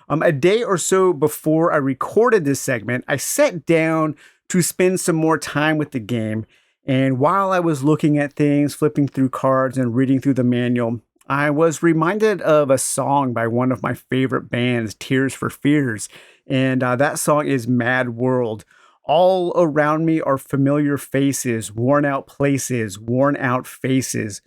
A day or so before I recorded this segment, I sat down to spend some more time with the game. And while I was looking at things, flipping through cards and reading through the manual, I was reminded of a song by one of my favorite bands, Tears for Fears. And that song is Mad World. All around me are familiar faces, worn out places, worn out faces,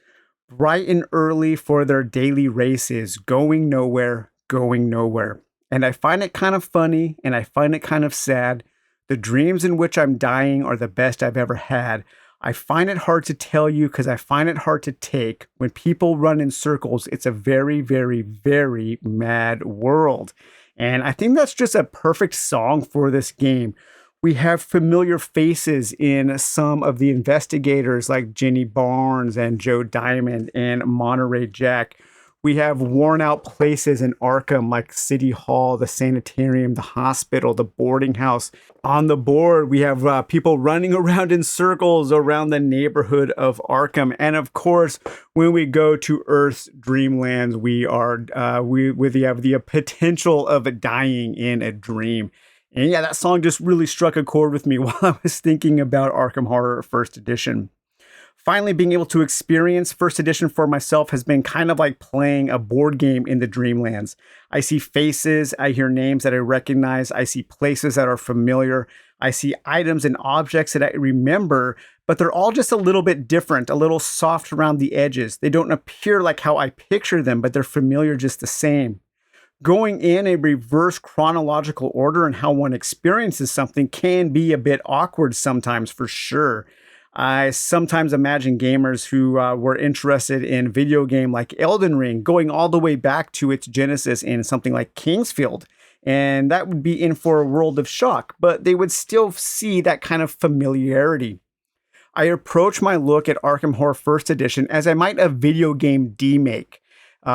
bright and early for their daily races, going nowhere, going nowhere. And I find it kind of funny and I find it kind of sad. The dreams in which I'm dying are the best I've ever had. I find it hard to tell you because I find it hard to take. When people run in circles, it's a very, very, very mad world. And I think that's just a perfect song for this game. We have familiar faces in some of the investigators like Jenny Barnes and Joe Diamond and Monterey Jack. We have worn out places in Arkham like City Hall, the sanitarium, the hospital, the boarding house. On the board, we have people running around in circles around the neighborhood of Arkham. And of course, when we go to Earth's Dreamlands, we have the potential of dying in a dream. And yeah, that song just really struck a chord with me while I was thinking about Arkham Horror First Edition. Finally, being able to experience First Edition for myself has been kind of like playing a board game in the Dreamlands. I see faces, I hear names that I recognize, I see places that are familiar, I see items and objects that I remember, but they're all just a little bit different, a little soft around the edges. They don't appear like how I picture them, but they're familiar just the same. Going in a reverse chronological order and how one experiences something can be a bit awkward sometimes, for sure. I sometimes imagine gamers who were interested in video game like Elden Ring going all the way back to its genesis in something like Kingsfield. And that would be in for a world of shock, but they would still see that kind of familiarity. I approach my look at Arkham Horror First Edition as I might a video game demake.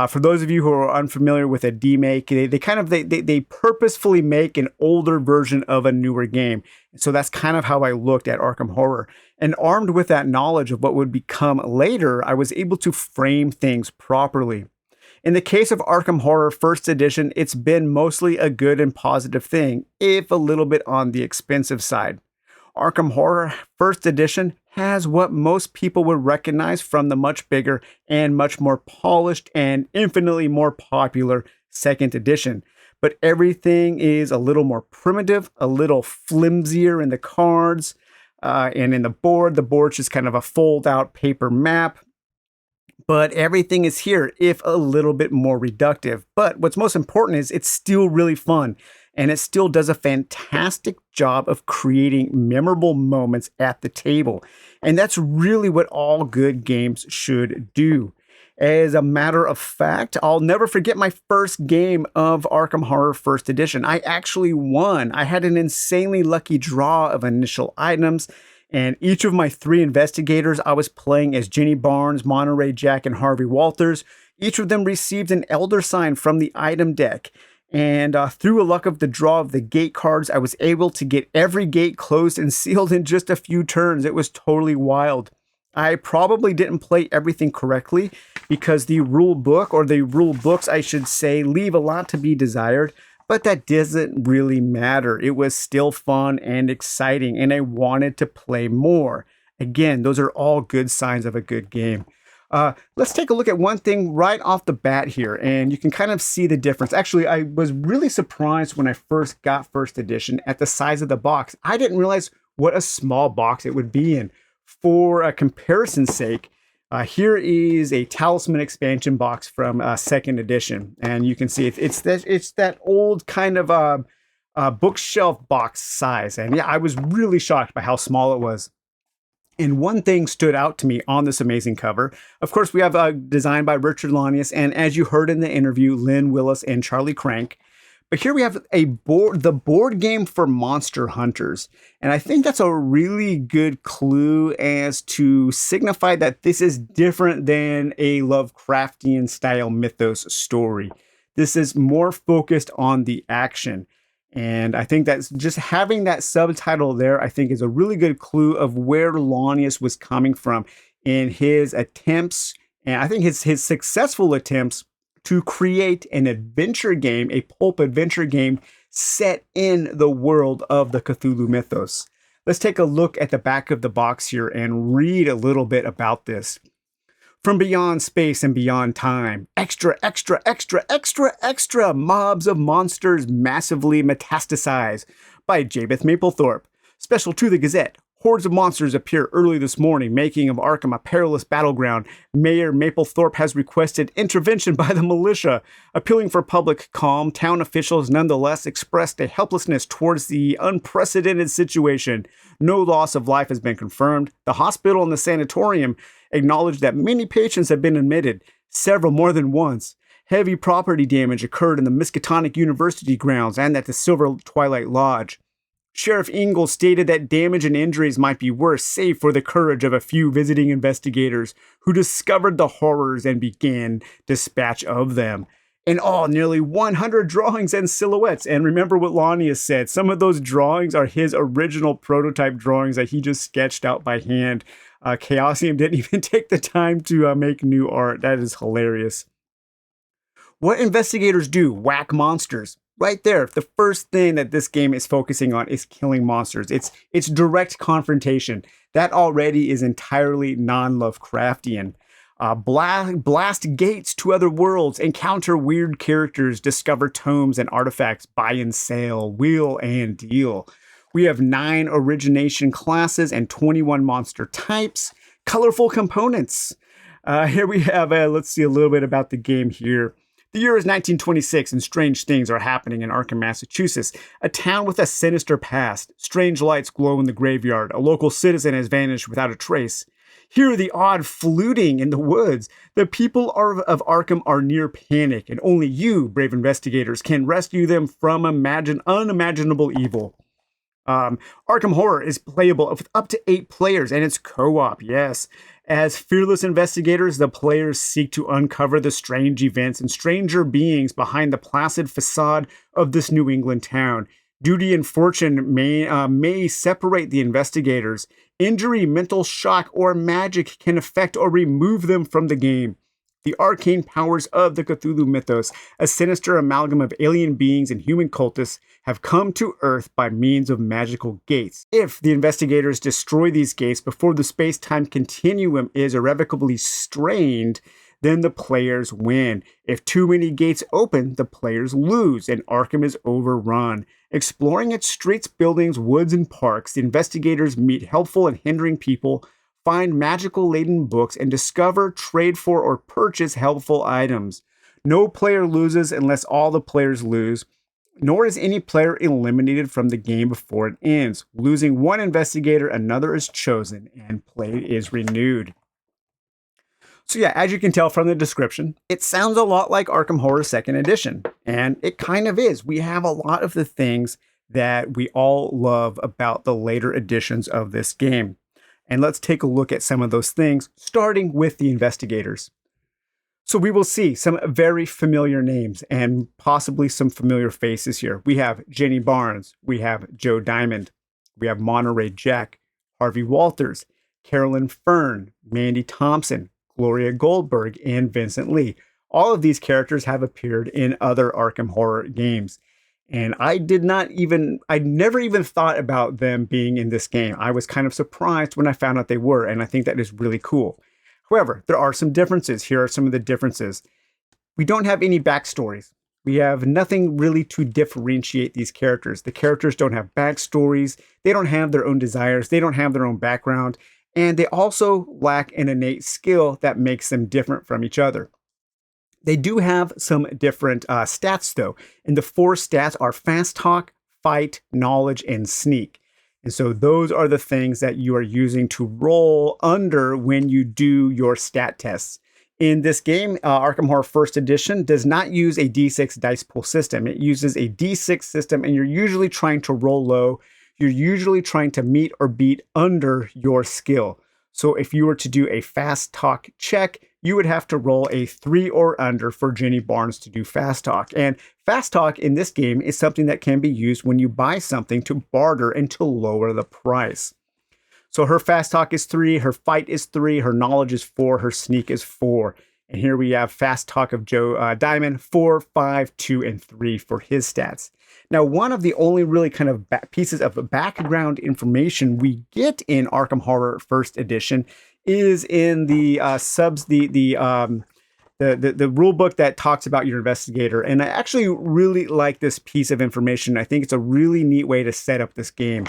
For those of you who are unfamiliar with a demake, they purposefully make an older version of a newer game. So that's kind of how I looked at Arkham Horror. And armed with that knowledge of what would become later, I was able to frame things properly. In the case of Arkham Horror First Edition, it's been mostly a good and positive thing, if a little bit on the expensive side. Arkham Horror First Edition has what most people would recognize from the much bigger and much more polished and infinitely more popular Second Edition. But everything is a little more primitive, a little flimsier in the cards and in the board. The board's just kind of a fold-out paper map. But everything is here, if a little bit more reductive. But what's most important is it's still really fun. And it still does a fantastic job of creating memorable moments at the table. And that's really what all good games should do. As a matter of fact, I'll never forget my first game of Arkham Horror First Edition. I actually won. I had an insanely lucky draw of initial items. And each of my 3 investigators, I was playing as Jenny Barnes, Monterey Jack, and Harvey Walters. Each of them received an Elder Sign from the item deck. And through a luck of the draw of the gate cards, I was able to get every gate closed and sealed in just a few turns. It was totally wild. I probably didn't play everything correctly because the rule book, or the rule books, I should say, leave a lot to be desired. But that doesn't really matter. It was still fun and exciting, and I wanted to play more. Again, those are all good signs of a good game. Let's take a look at one thing right off the bat here, and you can kind of see the difference. Actually, I was really surprised when I first got First Edition at the size of the box. I didn't realize what a small box it would be in. For a comparison's sake, here is a Talisman expansion box from Second Edition, and you can see it's that old kind of bookshelf box size. And yeah, I was really shocked by how small it was. And one thing stood out to me on this amazing cover. Of course, we have designed by Richard Lanius, and as you heard in the interview, Lynn Willis and Charlie Crank. But here we have the board game for monster hunters. And I think that's a really good clue as to signify that this is different than a Lovecraftian style mythos story. This is more focused on the action. And I think that's just having that subtitle there, I think, is a really good clue of where Lanius was coming from in his attempts, and I think his successful attempts to create an adventure game, a pulp adventure game set in the world of the Cthulhu mythos. Let's take a look at the back of the box here and read a little bit about this. From beyond space and beyond time, extra, extra, extra, extra, extra mobs of monsters massively metastasize by Jabeth Mapplethorpe. Special to the Gazette. Hordes of monsters appear early this morning, making of Arkham a perilous battleground. Mayor Mapplethorpe has requested intervention by the militia. Appealing for public calm, town officials nonetheless expressed a helplessness towards the unprecedented situation. No loss of life has been confirmed. The hospital and the sanatorium acknowledge that many patients have been admitted, several more than once. Heavy property damage occurred in the Miskatonic University grounds and at the Silver Twilight Lodge. Sheriff Ingalls stated that damage and injuries might be worse, save for the courage of a few visiting investigators who discovered the horrors and began dispatch of them. In all, nearly 100 drawings and silhouettes. And remember what Lonnie has said, some of those drawings are his original prototype drawings that he just sketched out by hand. Chaosium didn't even take the time to make new art. That is hilarious. What investigators do? Whack monsters. Right there, the first thing that this game is focusing on is killing monsters. It's direct confrontation. That already is entirely non-Lovecraftian. Blast gates to other worlds, encounter weird characters, discover tomes and artifacts, buy and sell, wheel and deal. We have 9 origination classes and 21 monster types, colorful components. Here we have, let's see a little bit about the game here. The year is 1926 and strange things are happening in Arkham, Massachusetts, a town with a sinister past. Strange lights glow in the graveyard. A local citizen has vanished without a trace. Hear the odd fluting in the woods. The people of Arkham are near panic, and only you, brave investigators, can rescue them from unimaginable evil. Arkham Horror is playable with up to 8 players, and it's co-op, yes. As fearless investigators, the players seek to uncover the strange events and stranger beings behind the placid facade of this New England town. Duty and fortune may separate the investigators. Injury, mental shock, or magic can affect or remove them from the game. The arcane powers of the Cthulhu mythos, a sinister amalgam of alien beings and human cultists, have come to Earth by means of magical gates. If the investigators destroy these gates before the space-time continuum is irrevocably strained, then the players win. If too many gates open, the players lose, and Arkham is overrun. Exploring its streets, buildings, woods, and parks, the investigators meet helpful and hindering people, find magical-laden books, and discover, trade for, or purchase helpful items. No player loses unless all the players lose, nor is any player eliminated from the game before it ends. Losing one investigator, another is chosen, and play is renewed. So yeah, as you can tell from the description, it sounds a lot like Arkham Horror 2nd Edition, and it kind of is. We have a lot of the things that we all love about the later editions of this game. And let's take a look at some of those things, starting with the investigators. So we will see some very familiar names and possibly some familiar faces here. We have Jenny Barnes, we have Joe Diamond, we have Monterey Jack, Harvey Walters, Carolyn Fern, Mandy Thompson, Gloria Goldberg, and Vincent Lee. All of these characters have appeared in other Arkham Horror games. And I never even thought about them being in this game. I was kind of surprised when I found out they were, and I think that is really cool. However, there are some differences. Here are some of the differences. We don't have any backstories. We have nothing really to differentiate these characters. The characters don't have backstories. They don't have their own desires. They don't have their own background. And they also lack an innate skill that makes them different from each other. They do have some different stats, though. And the 4 stats are fast talk, fight, knowledge, and sneak. And so those are the things that you are using to roll under when you do your stat tests. In this game, Arkham Horror 1st Edition does not use a D6 dice pool system. It uses a D6 system, and you're usually trying to roll low. You're usually trying to meet or beat under your skill. So if you were to do a fast talk check, you would have to roll a 3 or under for Jenny Barnes to do fast talk. And fast talk in this game is something that can be used when you buy something to barter and to lower the price. So her fast talk is 3, her fight is 3, her knowledge is 4, her sneak is 4. And here we have Fast Talk of Joe Diamond, 4, 5, 2, and 3 for his stats. Now, one of the only really kind of pieces of background information we get in Arkham Horror First Edition is in the the rule book that talks about your investigator. And I actually really like this piece of information. I think it's a really neat way to set up this game.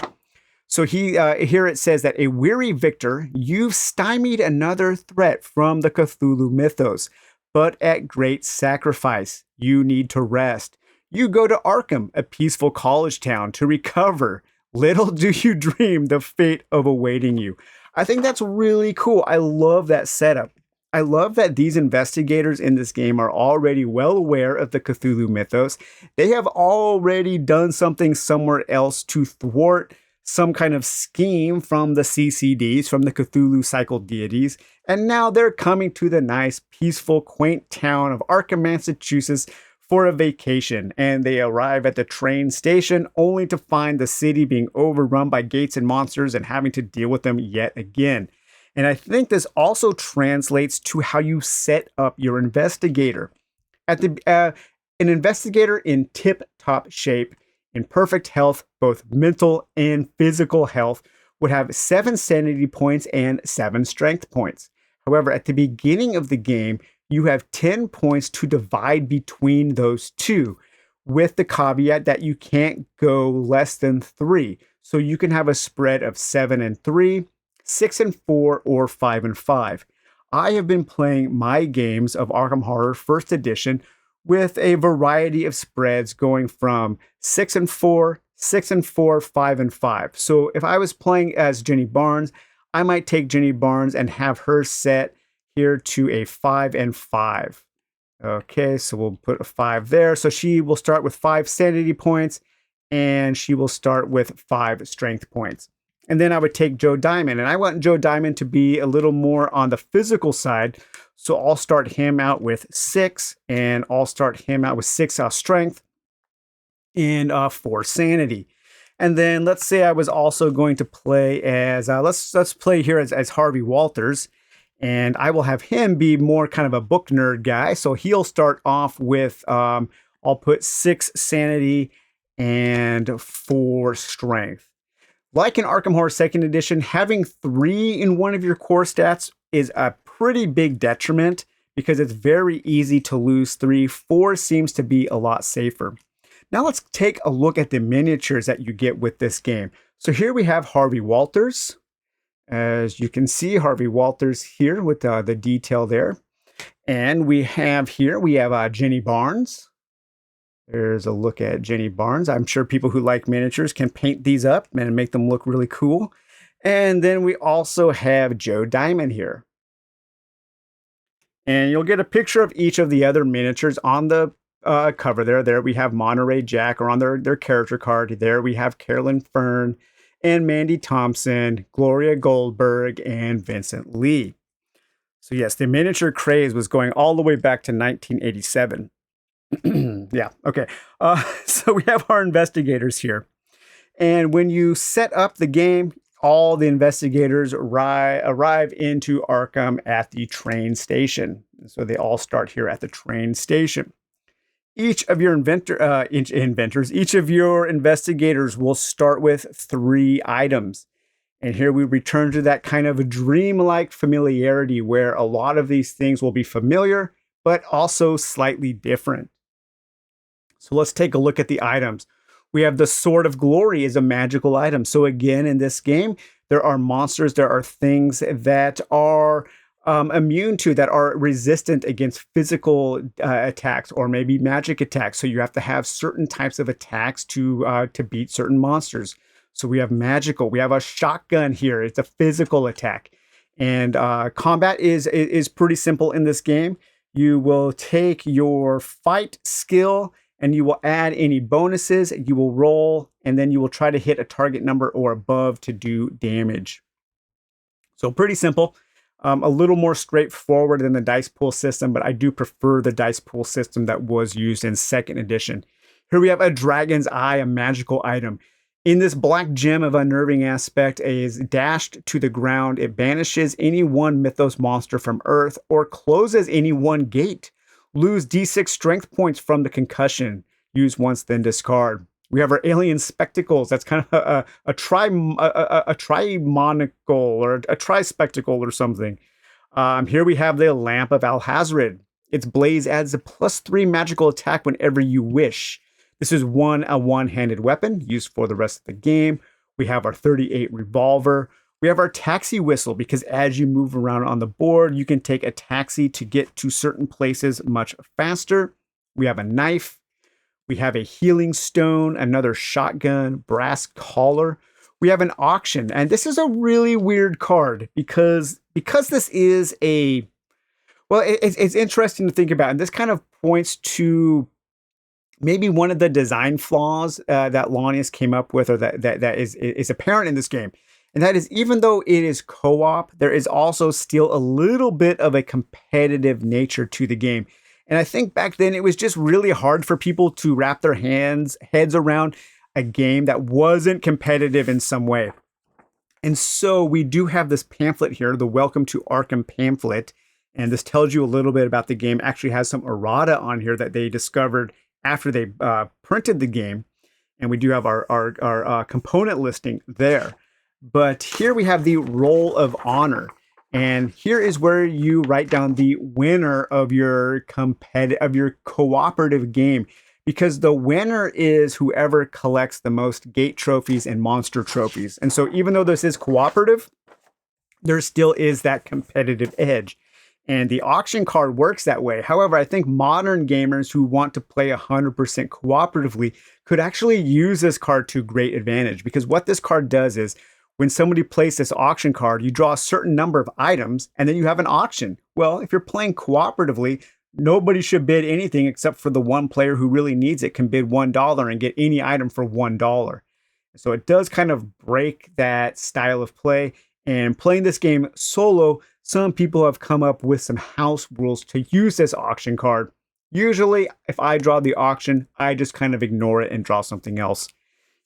So here it says that a weary victor, you've stymied another threat from the Cthulhu mythos, but at great sacrifice. You need to rest. You go to Arkham, a peaceful college town, to recover. Little do you dream the fate of awaiting you. I think that's really cool. I love that setup. I love that these investigators in this game are already well aware of the Cthulhu mythos. They have already done something somewhere else to thwart some kind of scheme from the CCDs, from the Cthulhu cycle deities. And now they're coming to the nice, peaceful, quaint town of Arkham, Massachusetts for a vacation. And they arrive at the train station only to find the city being overrun by gates and monsters and having to deal with them yet again. And I think this also translates to how you set up your investigator. An investigator in tip-top shape, in perfect health, both mental and physical health, would have 7 sanity points and 7 strength points. However, at the beginning of the game, you have 10 points to divide between those two, with the caveat that you can't go less than 3. So you can have a spread of 7 and 3, 6 and 4, or 5 and 5. I have been playing my games of Arkham Horror First Edition with a variety of spreads going from 6 and 4, 6 and 4, 5 and 5. So if I was playing as Jenny Barnes, I might take Jenny Barnes and have her set here to a 5 and 5. Okay, so we'll put a 5 there. So she will start with 5 sanity points, and she will start with 5 strength points. And then I would take Joe Diamond, and I want Joe Diamond to be a little more on the physical side. So I'll start him out with 6, and I'll start him out with 6 strength and 4 sanity. And then let's say I was also going to play as, let's play here as Harvey Walters. And I will have him be more kind of a book nerd guy. So he'll start off with, I'll put 6 sanity and 4 strength. Like in Arkham Horror 2nd Edition, having 3 in one of your core stats is a pretty big detriment because it's very easy to lose 3. 4 seems to be a lot safer. Now let's take a look at the miniatures that you get with this game. So here we have Harvey Walters. As you can see, Harvey Walters here with the detail there. And we have Jenny Barnes. There's a look at Jenny Barnes. I'm sure people who like miniatures can paint these up and make them look really cool. And then we also have Joe Diamond here. And you'll get a picture of each of the other miniatures on the cover there. There we have Monterey Jack, or on their character card. There we have Carolyn Fern and Mandy Thompson, Gloria Goldberg, and Vincent Lee. So yes, the miniature craze was going all the way back to 1987. Yeah, okay. So we have our investigators here. And when you set up the game, all the investigators arrive into Arkham at the train station. So they all start here at the train station. Each of your each of your investigators will start with 3 items. And here we return to that kind of a dreamlike familiarity where a lot of these things will be familiar, but also slightly different. So let's take a look at the items. We have the Sword of Glory is a magical item. So again, in this game, there are monsters, there are things that are immune to, that are resistant against physical attacks or maybe magic attacks. So you have to have certain types of attacks to beat certain monsters. So we have magical. We have a shotgun here. It's a physical attack. And combat is pretty simple in this game. You will take your fight skill and you will add any bonuses. You will roll, and then you will try to hit a target number or above to do damage. So pretty simple. A little more straightforward than the dice pool system, but I do prefer the dice pool system that was used in 2nd edition. Here we have a Dragon's Eye, a magical item. In this black gem of unnerving aspect is dashed to the ground. It banishes any one Mythos monster from Earth or closes any one gate. Lose D6 strength points from the concussion. Use once, then discard. We have our alien spectacles. That's kind of a trimonical or a tri-spectacle or something. Here we have the Lamp of Alhazred. Its blaze adds a +3 magical attack whenever you wish. This is a one-handed weapon used for the rest of the game. We have our 38 revolver. We have our taxi whistle because as you move around on the board, you can take a taxi to get to certain places much faster. We have a knife. We have a healing stone, another shotgun, brass collar. We have an auction, and this is a really weird card because this is a, well, it's interesting to think about, and this kind of points to maybe one of the design flaws that Lanius came up with, or that is apparent in this game. And that is, even though it is co-op, there is also still a little bit of a competitive nature to the game. And I think back then it was just really hard for people to wrap their heads around a game that wasn't competitive in some way. And so we do have this pamphlet here, the Welcome to Arkham pamphlet. And this tells you a little bit about the game. Actually has some errata on here that they discovered after they printed the game. And we do have our component listing there. But here we have the Roll of Honor. And here is where you write down the winner of your cooperative game, because the winner is whoever collects the most gate trophies and monster trophies. And so even though this is cooperative, there still is that competitive edge. And the auction card works that way. However, I think modern gamers who want to play 100% cooperatively could actually use this card to great advantage, because what this card does is, when somebody plays this auction card, you draw a certain number of items and then you have an auction. Well, if you're playing cooperatively, nobody should bid anything except for the one player who really needs it can bid $1 and get any item for $1. So it does kind of break that style of play. And playing this game solo, some people have come up with some house rules to use this auction card. Usually, if I draw the auction, I just kind of ignore it and draw something else.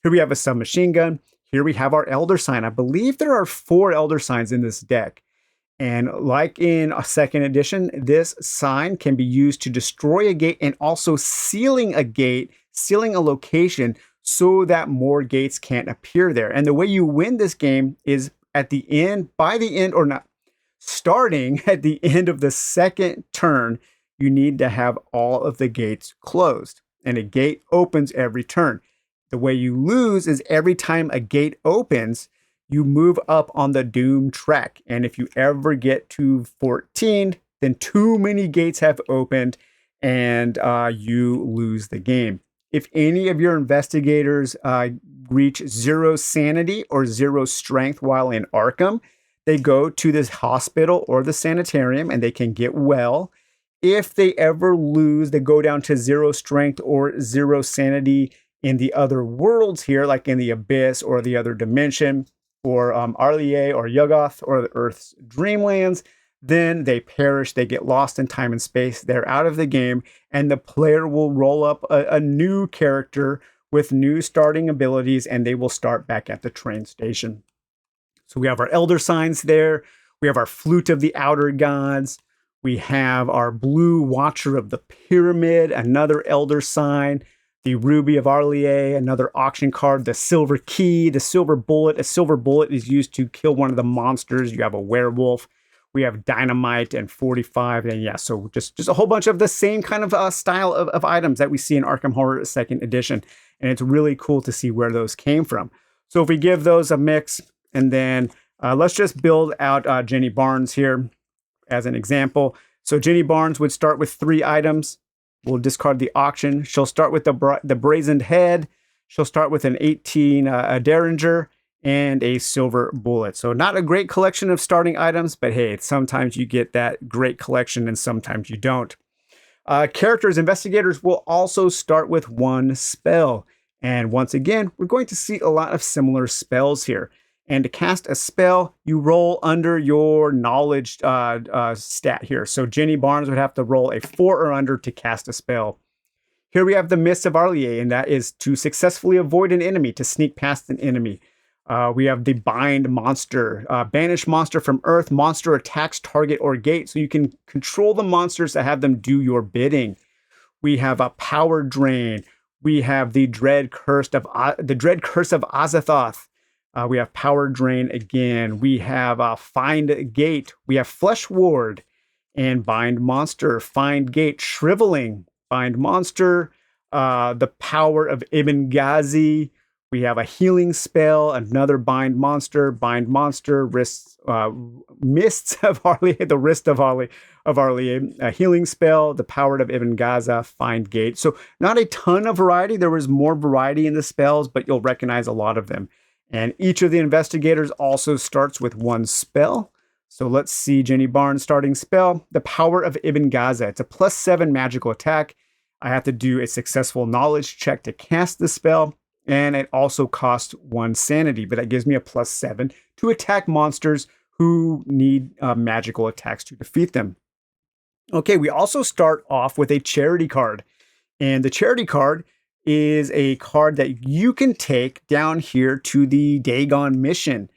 Here we have a submachine gun. Here we have our Elder Sign. I believe there are 4 Elder Signs in this deck. And like in a second edition, this sign can be used to destroy a gate and also sealing a gate, sealing a location so that more gates can't appear there. And the way you win this game is starting at the end of the second turn, you need to have all of the gates closed. And a gate opens every turn. The way you lose is every time a gate opens, you move up on the doom track. And if you ever get to 14, then too many gates have opened and you lose the game. If any of your investigators reach 0 sanity or 0 strength while in Arkham, they go to this hospital or the sanitarium and they can get well. If they ever lose, they go down to 0 strength or 0 sanity in the other worlds here, like in the Abyss or the other dimension, or Arlier or Yuggoth or the Earth's Dreamlands, then they perish, they get lost in time and space, they're out of the game, and the player will roll up a new character with new starting abilities, and they will start back at the train station. So we have our Elder Signs there, we have our Flute of the Outer Gods, we have our Blue Watcher of the Pyramid, another Elder Sign, the Ruby of Arlier, another auction card, the Silver Key, the Silver Bullet. A Silver Bullet is used to kill one of the monsters. You have a werewolf. We have Dynamite and 45. And yeah, so just a whole bunch of the same kind of style of items that we see in Arkham Horror 2nd Edition. And it's really cool to see where those came from. So if we give those a mix, and then let's just build out Jenny Barnes here as an example. So Jenny Barnes would start with 3 items. We'll discard the auction. She'll start with the brazened head. She'll start with an 18 a Derringer and a silver bullet. So not a great collection of starting items, but hey, sometimes you get that great collection and sometimes you don't. Characters, investigators will also start with 1 spell. And once again, we're going to see a lot of similar spells here. And to cast a spell, you roll under your knowledge stat here. So Jenny Barnes would have to roll a 4 or under to cast a spell. Here we have the Mist of Arlier, and that is to successfully avoid an enemy, to sneak past an enemy. We have the Bind monster. Banish monster from Earth. Monster attacks target or gate, so you can control the monsters to have them do your bidding. We have a Power Drain. We have the Dread Curse of Azathoth. We have Power Drain again. We have Find Gate. We have Flesh Ward and Bind Monster. Find Gate, Shriveling. Bind Monster. The Power of Ibn Ghazi. We have a Healing Spell, another Bind Monster, Mists of Arlier, the Wrist of Arlier, a Healing Spell, the Power of Ibn Ghazi, Find Gate. So not a ton of variety. There was more variety in the spells, but you'll recognize a lot of them. And each of the investigators also starts with one spell. So let's see Jenny Barnes' starting spell, the Power of Ibn Ghazi. It's a +7 magical attack. I have to do a successful knowledge check to cast the spell. And it also costs 1 sanity, but that gives me a +7 to attack monsters who need magical attacks to defeat them. Okay, we also start off with a charity card. And the charity card is a card that you can take down here to the Dagon mission.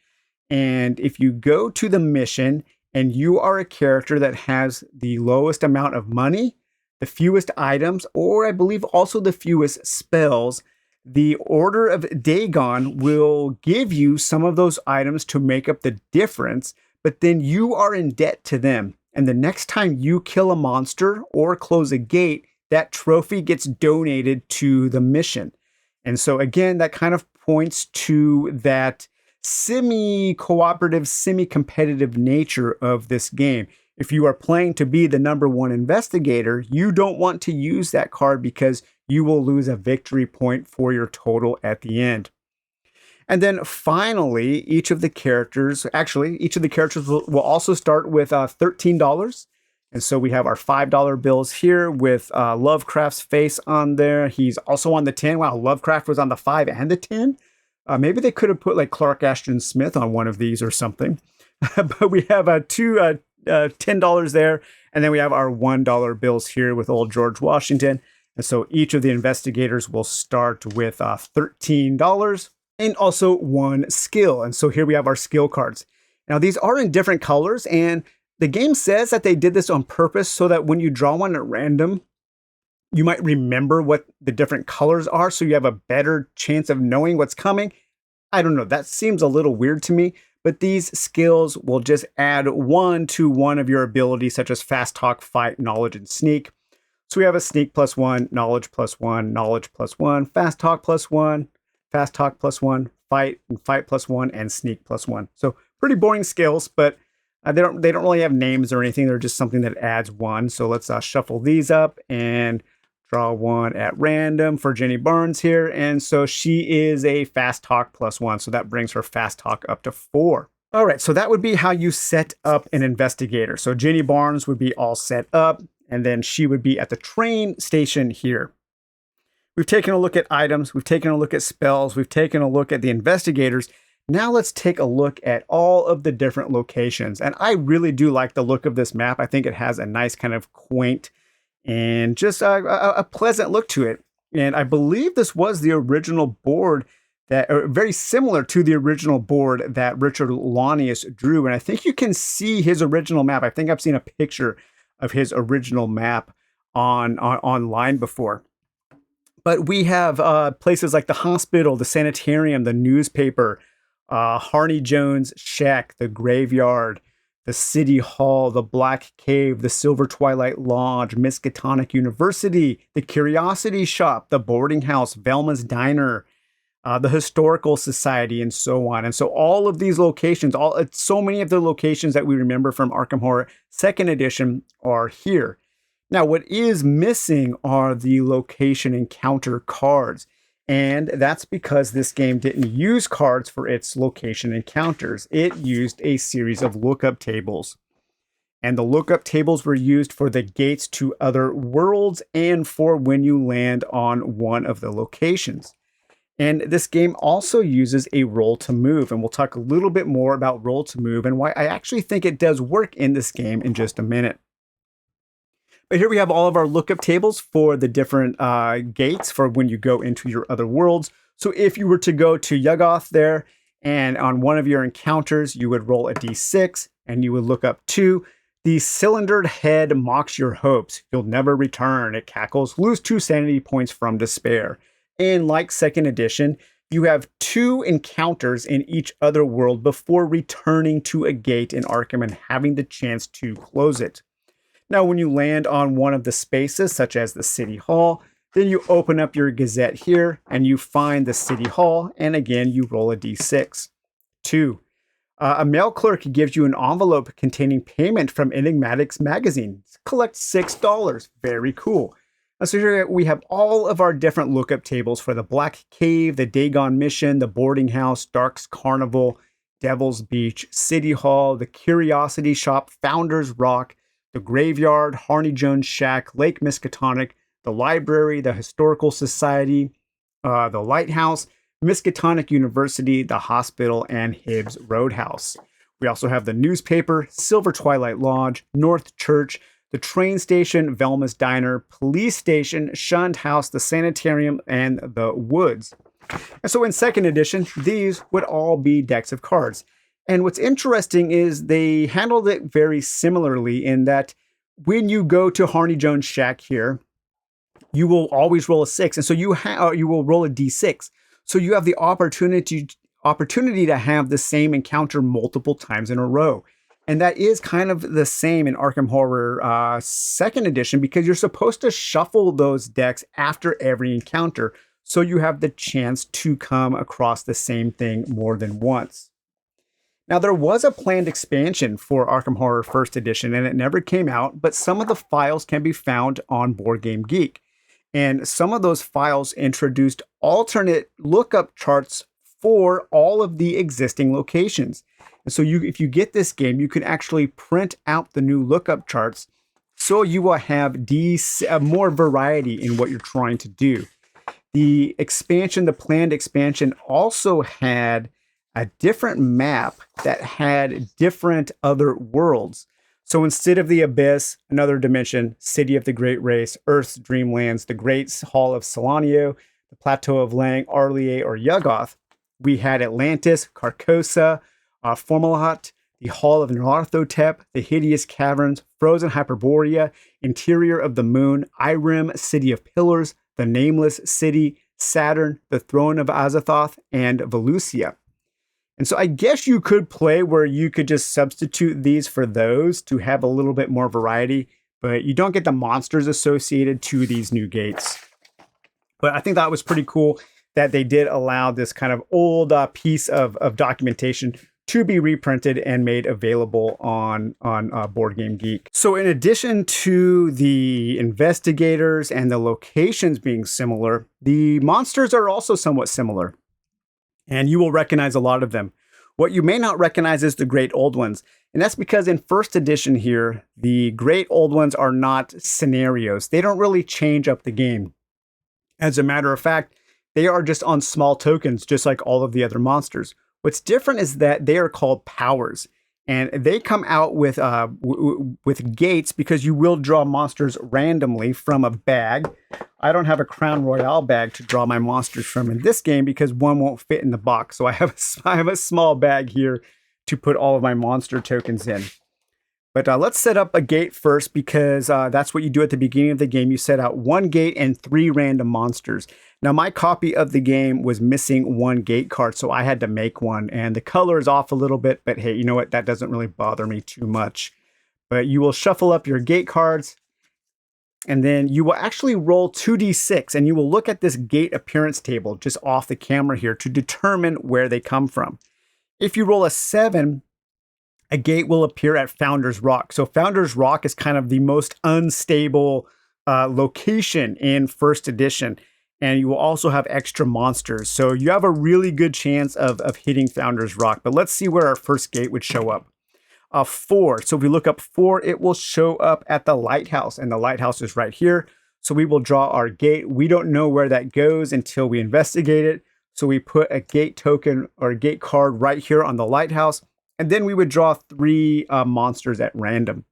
And if you go to the mission and you are a character that has the lowest amount of money, the fewest items, or I believe also the fewest spells, the Order of Dagon will give you some of those items to make up the difference, but then you are in debt to them. And the next time you kill a monster or close a gate, that trophy gets donated to the mission. And so again, that kind of points to that semi-cooperative, semi-competitive nature of this game. If you are playing to be the #1 investigator, you don't want to use that card because you will lose a victory point for your total at the end. And then finally, each of the characters will also start with $13. And so we have our $5 bills here with Lovecraft's face on there. He's also on the 10. Wow, Lovecraft was on the 5 and the 10. Maybe they could have put like Clark Ashton Smith on one of these or something. But we have two $10 there. And then we have our $1 bills here with old George Washington. And so each of the investigators will start with $13 and also 1 skill. And so here we have our skill cards. Now these are in different colors, and the game says that they did this on purpose so that when you draw one at random, you might remember what the different colors are, so you have a better chance of knowing what's coming. I don't know, that seems a little weird to me, but these skills will just add 1 to one of your abilities, such as Fast Talk, Fight, Knowledge, and Sneak. So we have a Sneak +1, Knowledge +1, Knowledge +1, Fast Talk +1, Fast Talk +1, Fight, and Fight +1, and Sneak +1. So pretty boring skills, but they don't really have names or anything. They're just something that adds 1. So let's shuffle these up and draw 1 at random for Jenny Barnes here. And so she is a Fast Talk +1. So that brings her Fast Talk up to 4. All right, so that would be how you set up an investigator. So Jenny Barnes would be all set up, and then she would be at the train station here. We've taken a look at items, we've taken a look at spells, we've taken a look at the investigators. Now let's take a look at all of the different locations. And I really do like the look of this map. I think it has a nice kind of quaint and just a pleasant look to it. And I believe this was the original board very similar to the original board that Richard Launius drew. And I think you can see his original map. I think I've seen a picture of his original map online before. But we have places like the hospital, the sanitarium, the newspaper, Harney Jones' shack, the graveyard, the city hall, the Black Cave, the Silver Twilight Lodge, Miskatonic University, the Curiosity Shop, the boarding house, Velma's Diner, the Historical Society, and so on. And so all of these locations, so many of the locations that we remember from Arkham Horror 2nd edition are here. Now, what is missing are the location encounter cards. And that's because this game didn't use cards for its location encounters. It used a series of lookup tables. And the lookup tables were used for the gates to other worlds and for when you land on one of the locations. And this game also uses a roll to move. And we'll talk a little bit more about roll to move and why I actually think it does work in this game in just a minute. But here we have all of our lookup tables for the different gates for when you go into your other worlds. So if you were to go to Yuggoth there, and on one of your encounters, you would roll a d6, and you would look up 2. The cylindered head mocks your hopes. You'll never return. It cackles. Lose 2 sanity points from despair. And like second edition, you have 2 encounters in each other world before returning to a gate in Arkham and having the chance to close it. Now, when you land on one of the spaces, such as the City Hall, then you open up your Gazette here and you find the City Hall. And again, you roll a d6. 2. A mail clerk gives you an envelope containing payment from Enigmatics magazine. Collect $6. Very cool. So here we have all of our different lookup tables for the Black Cave, the Dagon Mission, the Boarding House, Dark's Carnival, Devil's Beach, City Hall, the Curiosity Shop, Founder's Rock, the Graveyard, Harney Jones Shack, Lake Miskatonic, the Library, the Historical Society, the Lighthouse, Miskatonic University, the Hospital, and Hibbs Roadhouse. We also have the newspaper, Silver Twilight Lodge, North Church, the train station, Velma's Diner, police station, Shunned House, the sanitarium, and the woods. And so in second edition, these would all be decks of cards. And what's interesting is they handled it very similarly in that when you go to Harney Jones Shack here, you will always roll a 6. And so you will roll a d6. So you have the opportunity to have the same encounter multiple times in a row. And that is kind of the same in Arkham Horror second edition, because you're supposed to shuffle those decks after every encounter. So you have the chance to come across the same thing more than once. Now, there was a planned expansion for Arkham Horror First Edition, and it never came out, but some of the files can be found on Board Game Geek. And some of those files introduced alternate lookup charts for all of the existing locations. And so if you get this game, you can actually print out the new lookup charts, so you will have more variety in what you're trying to do. The planned expansion also had a different map that had different other worlds. So instead of the Abyss, another dimension, City of the Great Race, Earth's Dreamlands, the Great Hall of Solanio, the Plateau of Lang, Arlier, or Yuggoth, we had Atlantis, Carcosa, Formalhat, the Hall of Nyarlathotep, the Hideous Caverns, Frozen Hyperborea, Interior of the Moon, Irem, City of Pillars, the Nameless City, Saturn, the Throne of Azathoth, and Volusia. And so I guess you could play where you could just substitute these for those to have a little bit more variety, but you don't get the monsters associated to these new gates. But I think that was pretty cool that they did allow this kind of old piece of documentation to be reprinted and made available on Board Game Geek. So in addition to the investigators and the locations being similar, the monsters are also somewhat similar. And you will recognize a lot of them. What you may not recognize is the Great Old Ones. And that's because in first edition here, the Great Old Ones are not scenarios. They don't really change up the game. As a matter of fact, they are just on small tokens, just like all of the other monsters. What's different is that they are called powers. And they come out with gates because you will draw monsters randomly from a bag. I don't have a Crown Royale bag to draw my monsters from in this game because one won't fit in the box. So I have a small bag here to put all of my monster tokens in. But let's set up a gate first, because that's what you do at the beginning of the game. You set out one gate and 3 random monsters. Now, my copy of the game was missing 1 gate card, so I had to make one. And the color is off a little bit, but hey, you know what? That doesn't really bother me too much. But you will shuffle up your gate cards, and then you will actually roll 2d6, and you will look at this gate appearance table just off the camera here to determine where they come from. If you roll a 7, a gate will appear at Founder's Rock. So Founder's Rock is kind of the most unstable location in first edition. And you will also have extra monsters. So you have a really good chance of hitting Founder's Rock. But let's see where our first gate would show up. 4. So if we look up 4, it will show up at the lighthouse. And the lighthouse is right here. So we will draw our gate. We don't know where that goes until we investigate it. So we put a gate token or a gate card right here on the lighthouse. And then we would draw 3 monsters at random.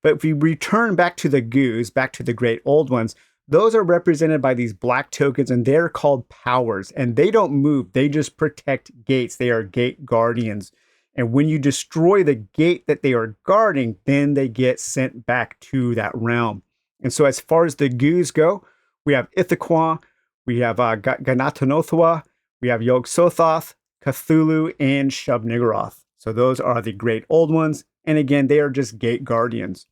But if we return back to the goos, back to the great old ones, those are represented by these black tokens, and they're called powers. And they don't move. They just protect gates. They are gate guardians. And when you destroy the gate that they are guarding, then they get sent back to that realm. And so as far as the goos go, we have Ithaquah, we have Ganatanothwa, we have Yog-Sothoth, Cthulhu, and Shub-Niggurath. So those are the great old ones. And again, they are just gate guardians.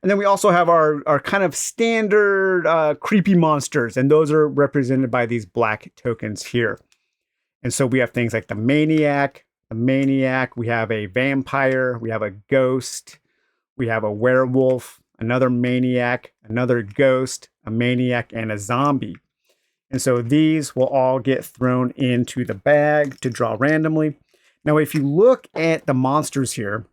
And then we also have our kind of standard creepy monsters. And those are represented by these black tokens here. And so we have things like the Maniac, we have a vampire, we have a ghost, we have a werewolf, another maniac, another ghost, a maniac, and a zombie. And so these will all get thrown into the bag to draw randomly. Now, if you look at the monsters here,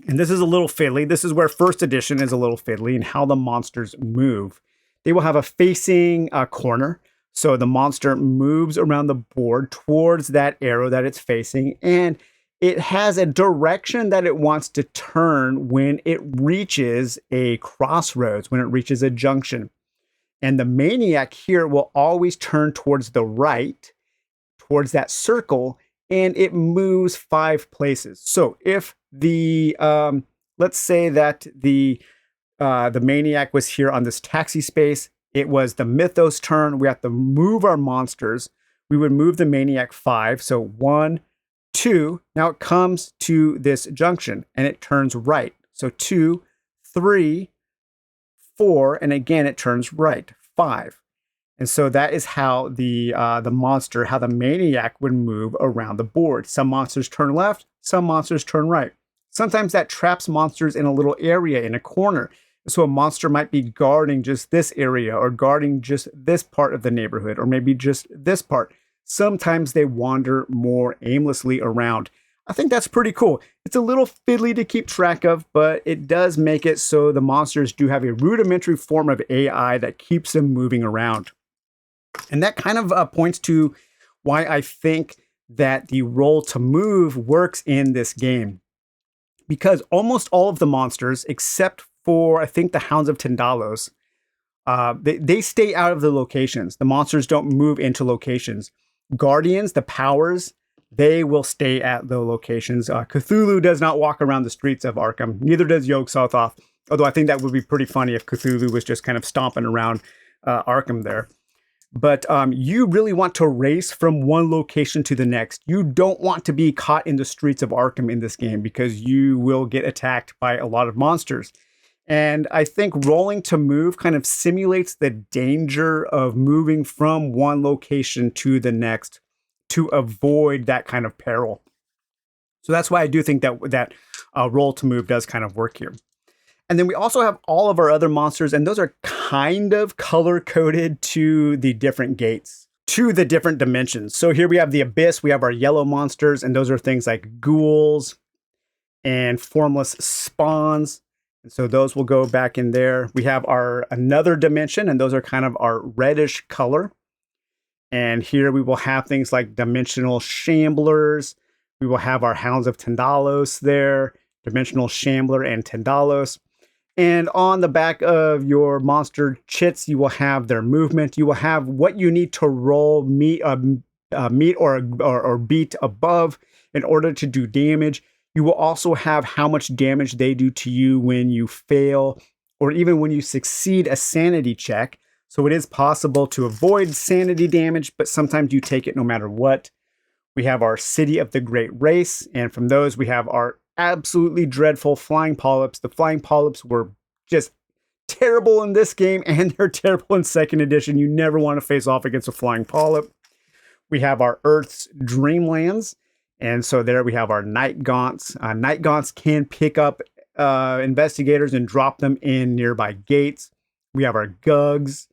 and this is a little fiddly, this is where first edition is a little fiddly and how the monsters move. They will have a facing corner. So the monster moves around the board towards that arrow that it's facing, and it has a direction that it wants to turn when it reaches a crossroads, when it reaches a junction. And the maniac here will always turn towards the right, towards that circle, and it moves 5 places. So if the, let's say that the maniac was here on this taxi space, it was the Mythos turn. We have to move our monsters. We would move the Maniac 5. So 1, 2. Now it comes to this junction and it turns right. So 2, 3, 4. And again, it turns right. 5. And so that is how the monster, how the Maniac would move around the board. Some monsters turn left. Some monsters turn right. Sometimes that traps monsters in a little area in a corner. So a monster might be guarding just this area or guarding just this part of the neighborhood or maybe just this part. Sometimes they wander more aimlessly around. I think that's pretty cool. It's a little fiddly to keep track of, but it does make it so the monsters do have a rudimentary form of AI that keeps them moving around. And that kind of points to why I think that the roll to move works in this game. Because almost all of the monsters, except for, I think, the Hounds of Tindalos, they stay out of the locations. The monsters don't move into locations. Guardians, the powers, they will stay at the locations. Cthulhu does not walk around the streets of Arkham. Neither does Yog-Sothoth. Although I think that would be pretty funny if Cthulhu was just kind of stomping around Arkham there. But you really want to race from one location to the next. You don't want to be caught in the streets of Arkham in this game because you will get attacked by a lot of monsters. And I think rolling to move kind of simulates the danger of moving from one location to the next to avoid that kind of peril. So that's why I do think that roll to move does kind of work here. And then we also have all of our other monsters, and those are kind of color-coded to the different gates, to the different dimensions. So here we have the Abyss, we have our yellow monsters, and those are things like ghouls and formless spawns. And so those will go back in there. We have our another dimension, and those are kind of our reddish color. And here we will have things like dimensional shamblers. We will have our Hounds of Tindalos there, dimensional shambler and Tindalos. And on the back of your monster chits, you will have their movement. You will have what you need to roll meet or beat above in order to do damage. You will also have how much damage they do to you when you fail or even when you succeed a sanity check. So it is possible to avoid sanity damage, but sometimes you take it no matter what. We have our City of the Great Race, and from those we have our absolutely dreadful flying polyps. The flying polyps were just terrible in this game, and they're terrible in second edition. You never want to face off against a flying polyp. We have our Earth's Dreamlands, and so there we have our Night Gaunts. Night Gaunts can pick up investigators and drop them in nearby gates. We have our Gugs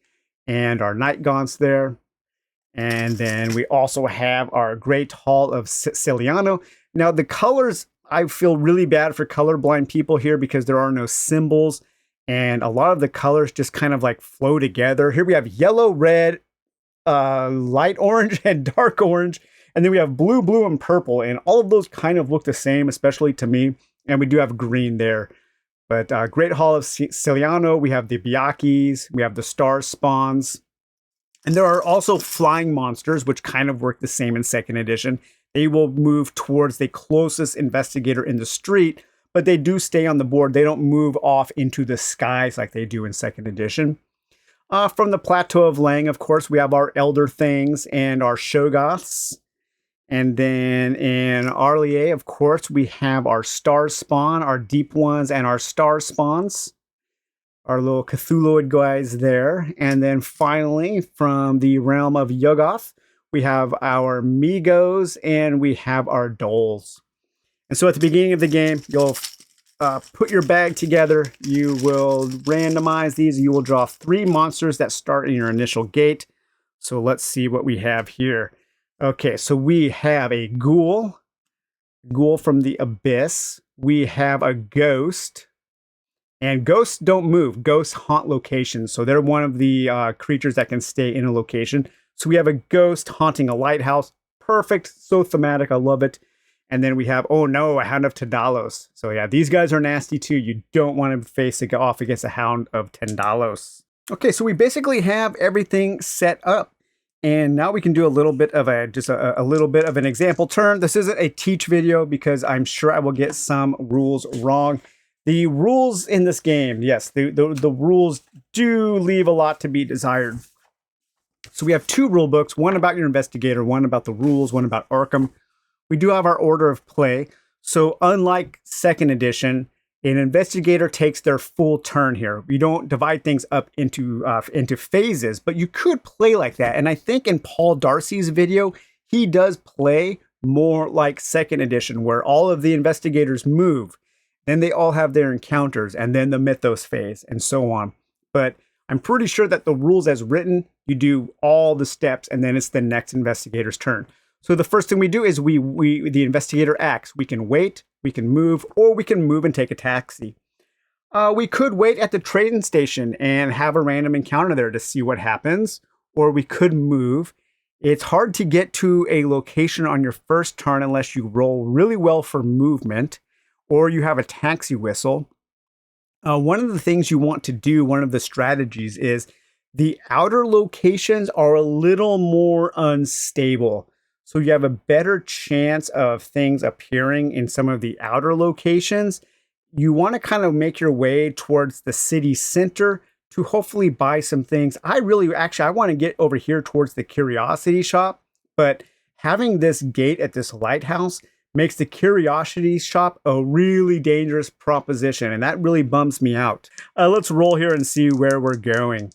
and our Night Gaunts there. And then we also have our Great Hall of Ciliano. Now, the colors, I feel really bad for colorblind people here because there are no symbols. And a lot of the colors just kind of like flow together. Here we have yellow, red, light orange, and dark orange. And then we have blue, blue, and purple. And all of those kind of look the same, especially to me. And we do have green there. But Great Hall of Ciliano, we have the Byakis, we have the Star Spawns. And there are also flying monsters, which kind of work the same in second edition. They will move towards the closest investigator in the street, but they do stay on the board. They don't move off into the skies like they do in second edition. From the Plateau of Lang, of course, we have our Elder Things and our Shoggoths. And then in Arlier, of course, we have our Star Spawn, our Deep Ones, and our Star Spawns. Our little Cthulhuid guys there. And then finally, from the realm of Yuggoth, we have our Migos and we have our Doles. And so at the beginning of the game, you'll put your bag together. You will randomize these. You will draw 3 monsters that start in your initial gate. So let's see what we have here. Okay, so we have a ghoul from the abyss. We have a ghost, and ghosts don't move. Ghosts haunt locations, so they're one of the creatures that can stay in a location. So we have a ghost haunting a lighthouse. Perfect, so thematic, I love it. And then we have, oh no, a Hound of Tendalos. So yeah, these guys are nasty too. You don't want to face off against a Hound of Tendalos. Okay, so we basically have everything set up. And now we can do a little bit of a little bit of an example turn. This isn't a teach video because I'm sure I will get some rules wrong. The rules in this game, yes, the rules do leave a lot to be desired. So we have 2 rule books, one about your investigator, one about the rules, one about Arkham. We do have our order of play. So unlike second edition, an investigator takes their full turn here. We don't divide things up into phases, but you could play like that. And I think in Paul Darcy's video, he does play more like second edition, where all of the investigators move. Then they all have their encounters, and then the Mythos phase, and so on. But I'm pretty sure that the rules as written, you do all the steps, and then it's the next investigator's turn. So the first thing we do is the investigator acts. We can wait, we can move, or we can move and take a taxi. We could wait at the train station and have a random encounter there to see what happens, or we could move. It's hard to get to a location on your first turn unless you roll really well for movement, or you have a taxi whistle. One of the things you want to do, one of the strategies, is the outer locations are a little more unstable. So you have a better chance of things appearing in some of the outer locations. You want to kind of make your way towards the city center to hopefully buy some things. I want to get over here towards the curiosity shop, but having this gate at this lighthouse makes the curiosity shop a really dangerous proposition, and that really bums me out. Let's roll here and see where we're going.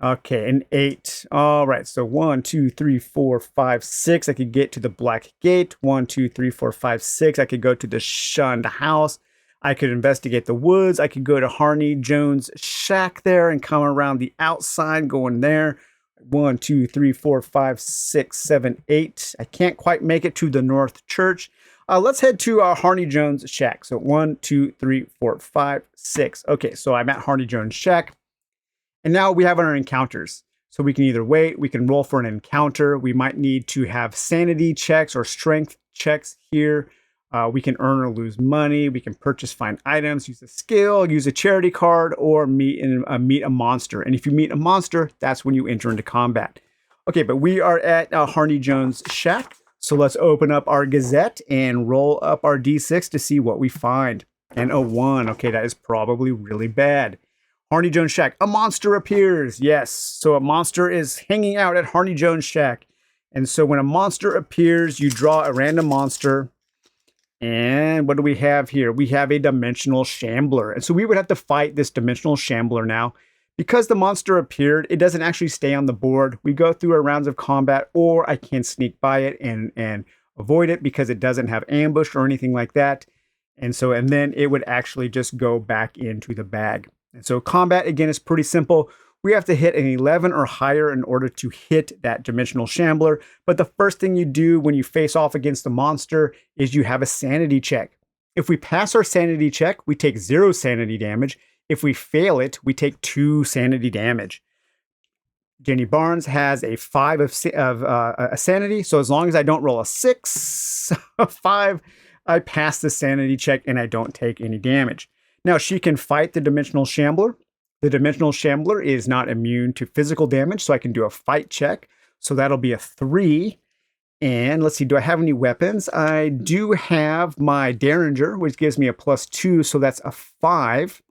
Okay, an 8. All right, so 1, 2, 3, 4, 5, 6. I could get to the Black Gate. 1, 2, 3, 4, 5, 6. I could go to the Shunned House. I could investigate the woods. I could go to Harney Jones' shack there and come around the outside, going there. 1, 2, 3, 4, 5, 6, 7, 8. I can't quite make it to the North Church. Let's head to Harney Jones' shack. So 1, 2, 3, 4, 5, 6. Okay, so I'm at Harney Jones' shack. And now we have our encounters. So we can either wait, we can roll for an encounter. We might need to have sanity checks or strength checks here. We can earn or lose money. We can purchase fine items, use a skill, use a charity card, or meet a monster. And if you meet a monster, that's when you enter into combat. Okay, but we are at Harney Jones' shack. So let's open up our Gazette and roll up our D6 to see what we find. And a 1. Okay, that is probably really bad. Harney Jones' shack. A monster appears. Yes. So a monster is hanging out at Harney Jones' shack. And so when a monster appears, you draw a random monster. And what do we have here? We have a dimensional shambler. And so we would have to fight this dimensional shambler now. Because the monster appeared, it doesn't actually stay on the board. We go through our rounds of combat, or I can sneak by it and avoid it because it doesn't have ambush or anything like that. And then it would actually just go back into the bag. And so combat, again, is pretty simple. We have to hit an 11 or higher in order to hit that dimensional shambler. But the first thing you do when you face off against the monster is you have a sanity check. If we pass our sanity check, we take 0 sanity damage. If we fail it, we take 2 sanity damage. Jenny Barnes has a 5 of sanity. So as long as I don't roll a 6, a 5, I pass the sanity check and I don't take any damage. Now, she can fight the Dimensional Shambler. The Dimensional Shambler is not immune to physical damage, so I can do a fight check. So that'll be a 3. And let's see, do I have any weapons? I do have my Derringer, which gives me a +2, so that's a 5.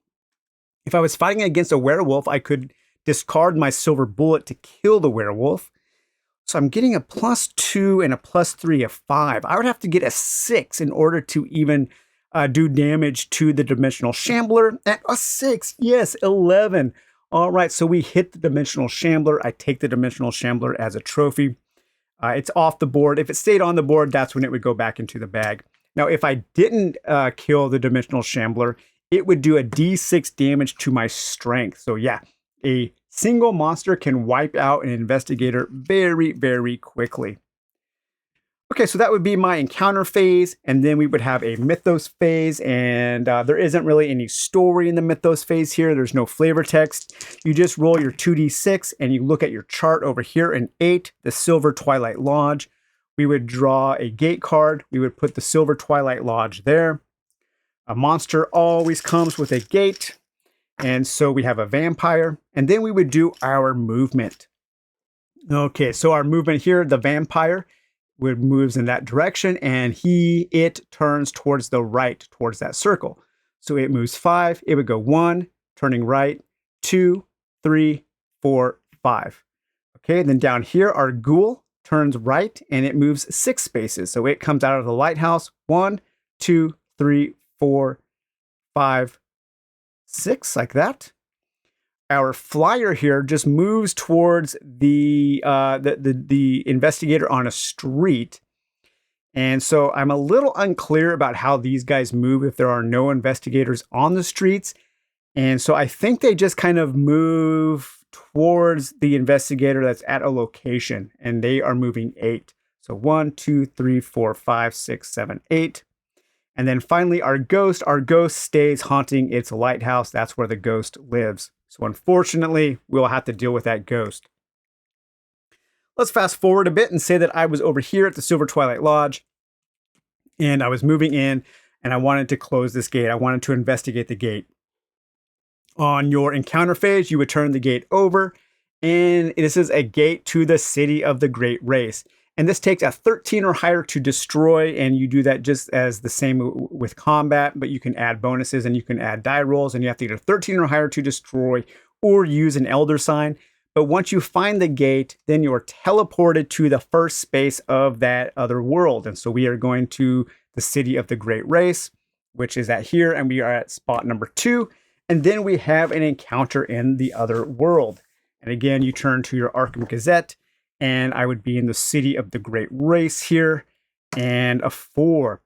If I was fighting against a werewolf, I could discard my silver bullet to kill the werewolf. So I'm getting a +2 and a +3, a 5. I would have to get a 6 in order to even do damage to the Dimensional Shambler. At a 6, yes, 11. All right, so we hit the Dimensional Shambler. I take the Dimensional Shambler as a trophy. It's off the board. If it stayed on the board, that's when it would go back into the bag. Now, if I didn't kill the Dimensional Shambler, it would do a D6 damage to my strength. So yeah, a single monster can wipe out an investigator very, very quickly. Okay, so that would be my encounter phase, and then we would have a mythos phase, and there isn't really any story in the mythos phase here. There's no flavor text. You just roll your 2d6, and you look at your chart over here in 8, the Silver Twilight Lodge. We would draw a gate card. We would put the Silver Twilight Lodge there. A monster always comes with a gate, and so we have a vampire, and then we would do our movement. Okay, so our movement here, the vampire, moves in that direction, and it turns towards the right, towards that circle. So it moves 5. It would go 1, turning right, 2, 3, 4, 5. Okay, then down here, our ghoul turns right, and it moves 6 spaces. So it comes out of the lighthouse. 1, 2, 3, 4, 5, 6, like that. Our flyer here just moves towards the investigator on a street. And so I'm a little unclear about how these guys move if there are no investigators on the streets. And so I think they just kind of move towards the investigator that's at a location, and they are moving 8. So 1, 2, 3, 4, 5, 6, 7, 8. And then finally, our ghost stays haunting its lighthouse. That's where the ghost lives. So unfortunately, we'll have to deal with that ghost. Let's fast forward a bit and say that I was over here at the Silver Twilight Lodge, and I was moving in, and I wanted to close this gate. I wanted to investigate the gate. On your encounter phase, you would turn the gate over, and this is a gate to the City of the Great Race. And this takes a 13 or higher to destroy, and you do that just as the same with combat, but you can add bonuses and you can add die rolls, and you have to get a 13 or higher to destroy or use an Elder Sign. But once you find the gate, then you're teleported to the first space of that other world. And so we are going to the City of the Great Race, which is at here, and we are at spot number 2. And then we have an encounter in the other world. And again, you turn to your Arkham Gazette, and I would be in the City of the Great Race here. And a 4.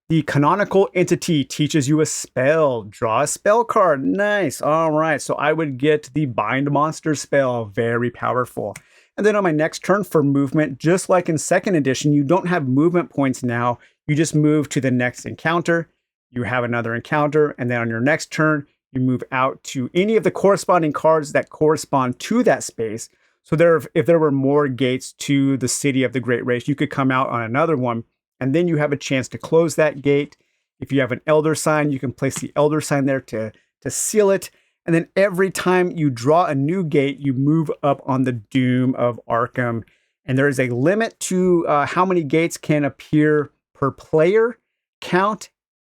The canonical entity teaches you a spell. Draw a spell card. Nice. All right. So I would get the Bind Monster spell. Very powerful. And then on my next turn for movement, just like in 2nd edition, you don't have movement points now. You just move to the next encounter. You have another encounter. And then on your next turn, you move out to any of the corresponding cards that correspond to that space. So if there were more gates to the City of the Great Race, you could come out on another one, and then you have a chance to close that gate. If you have an Elder Sign, you can place the Elder Sign there to seal it. And then every time you draw a new gate, you move up on the Doom of Arkham. And there is a limit to how many gates can appear per player, count,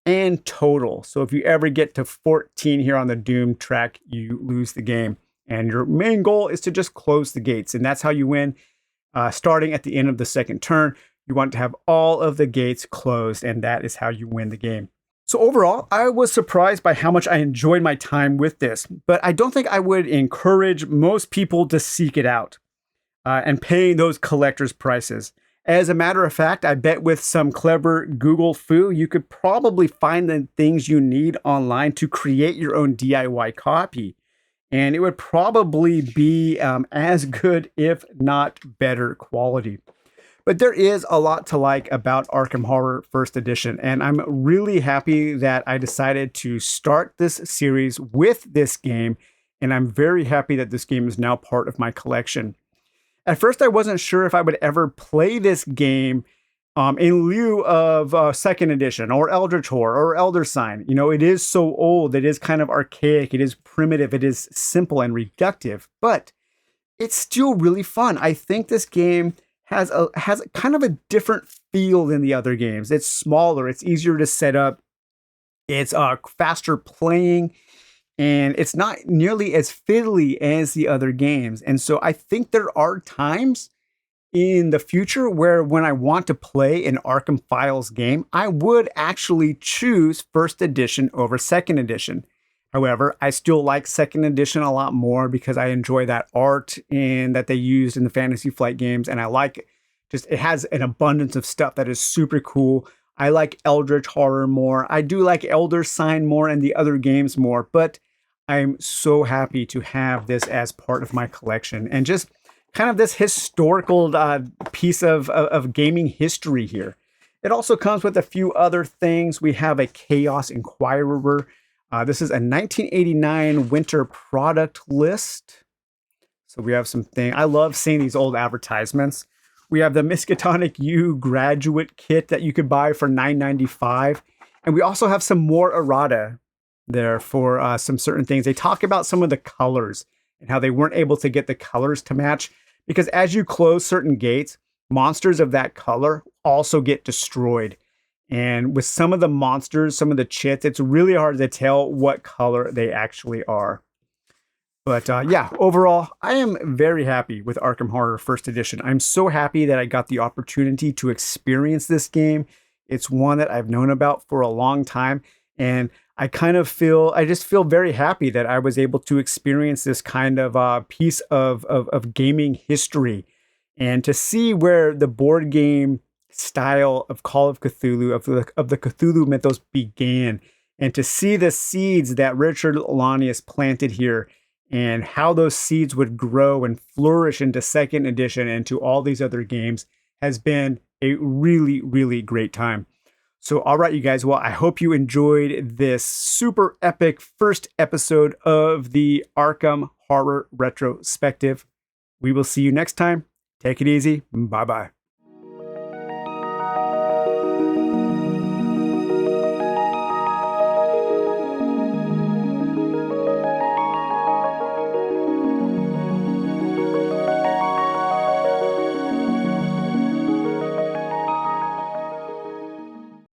and total. So if you ever get to 14 here on the Doom track, you lose the game. And your main goal is to just close the gates. And that's how you win. Starting at the end of the 2nd turn, you want to have all of the gates closed. And that is how you win the game. So overall, I was surprised by how much I enjoyed my time with this. But I don't think I would encourage most people to seek it out and pay those collector's prices. As a matter of fact, I bet with some clever Google foo, you could probably find the things you need online to create your own DIY copy. And it would probably be as good, if not better quality. But there is a lot to like about Arkham Horror 1st Edition. And I'm really happy that I decided to start this series with this game. And I'm very happy that this game is now part of my collection. At first, I wasn't sure if I would ever play this game in lieu of second edition or Eldritch Horror or Elder Sign. You know, it is so old, it is kind of archaic, it is primitive, it is simple and reductive, but it's still really fun. I think this game has kind of a different feel than the other games. It's smaller, it's easier to set up, it's faster playing, and it's not nearly as fiddly as the other games. And so I think there are times in the future where when I want to play an Arkham Files game, I would actually choose first edition over second edition. However, I still like second edition a lot more because I enjoy that art and that they used in the Fantasy Flight games. And I like just, it has an abundance of stuff that is super cool. I like Eldritch Horror more. I do like Elder Sign more and the other games more, but I'm so happy to have this as part of my collection and just kind of this historical piece of gaming history here. It also comes with a few other things. We have a Chaos Inquirer. This is a 1989 winter product list. So we have some things. I love seeing these old advertisements. We have the Miskatonic U graduate kit that you could buy for $9.95. And we also have some more errata there for some certain things. They talk about some of the colors and how they weren't able to get the colors to match because as you close certain gates, monsters of that color also get destroyed. And with some of the monsters, some of the chits, it's really hard to tell what color they actually are. But yeah, overall, I am very happy with Arkham Horror First Edition. I'm so happy that I got the opportunity to experience this game. It's one that I've known about for a long time. And I just feel very happy that I was able to experience this kind of piece of gaming history. And to see where the board game style of Call of Cthulhu, of the Cthulhu mythos began, and to see the seeds that Richard Olanius planted here and how those seeds would grow and flourish into second edition and to all these other games has been a really, really great time. So, all right, you guys, well, I hope you enjoyed this super epic first episode of the Arkham Horror Retrospective. We will see you next time. Take it easy. Bye-bye.